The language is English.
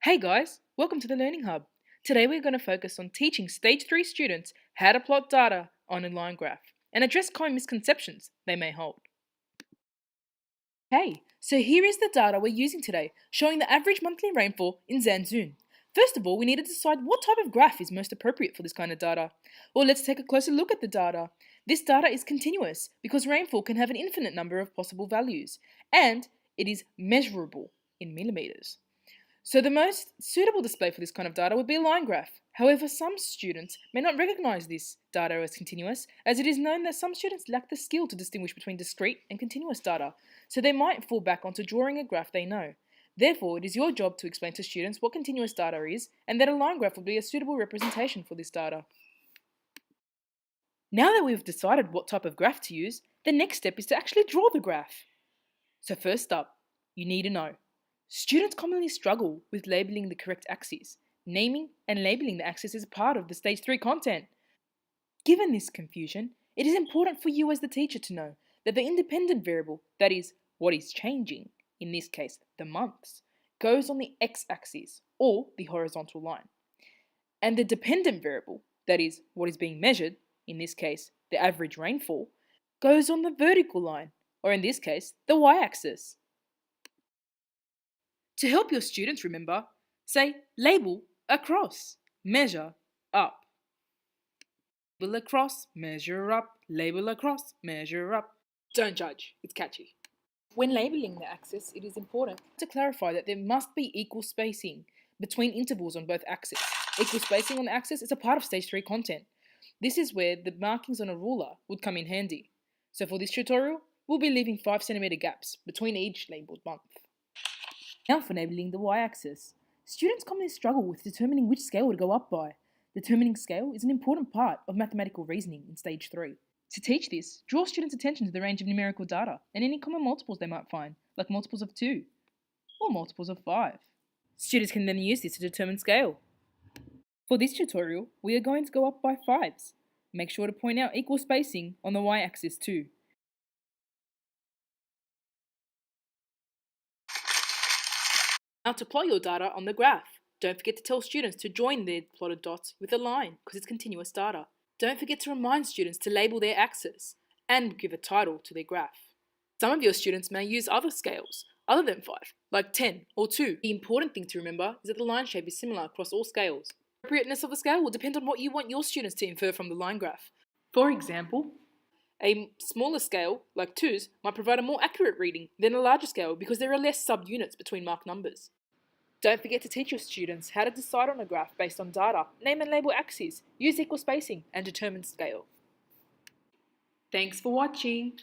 Hey guys, welcome to the Learning Hub. Today we're going to focus on teaching Stage 3 students how to plot data on a line graph and address common misconceptions they may hold. Okay, so here is the data we're using today, showing the average monthly rainfall in Zanzun. First of all, we need to decide what type of graph is most appropriate for this kind of data. Well, let's take a closer look at the data. This data is continuous because rainfall can have an infinite number of possible values, and it is measurable in millimeters. So the most suitable display for this kind of data would be a line graph. However, some students may not recognize this data as continuous, as it is known that some students lack the skill to distinguish between discrete and continuous data, so they might fall back onto drawing a graph they know. Therefore, it is your job to explain to students what continuous data is, and that a line graph will be a suitable representation for this data. Now that we've decided what type of graph to use, the next step is to actually draw the graph. So first up, you need to know. Students commonly struggle with labeling the correct axes. Naming and labeling the axis is part of the Stage 3 content. Given this confusion, it is important for you as the teacher to know that the independent variable, that is, what is changing, in this case, the months, goes on the x-axis, or the horizontal line. And the dependent variable, that is, what is being measured, in this case, the average rainfall, goes on the vertical line, or in this case, the y-axis. To help your students remember, say label across, measure up. Label across, measure up, label across, measure up. Don't judge, it's catchy. When labeling the axis, it is important to clarify that there must be equal spacing between intervals on both axes. Equal spacing on the axis is a part of Stage 3 content. This is where the markings on a ruler would come in handy. So for this tutorial, we'll be leaving 5cm gaps between each labelled month. Now for labeling the y-axis. Students commonly struggle with determining which scale to go up by. Determining scale is an important part of mathematical reasoning in Stage 3. To teach this, draw students' attention to the range of numerical data and any common multiples they might find, like multiples of 2 or multiples of 5. Students can then use this to determine scale. For this tutorial, we are going to go up by 5s. Make sure to point out equal spacing on the y-axis too. Now to plot your data on the graph. Don't forget to tell students to join their plotted dots with a line because it's continuous data. Don't forget to remind students to label their axis and give a title to their graph. Some of your students may use other scales other than 5, like 10 or 2. The important thing to remember is that the line shape is similar across all scales. The appropriateness of the scale will depend on what you want your students to infer from the line graph. For example, a smaller scale, like 2s, might provide a more accurate reading than a larger scale because there are less subunits between marked numbers. Don't forget to teach your students how to decide on a graph based on data, name and label axes, use equal spacing, and determine scale. Thanks for watching.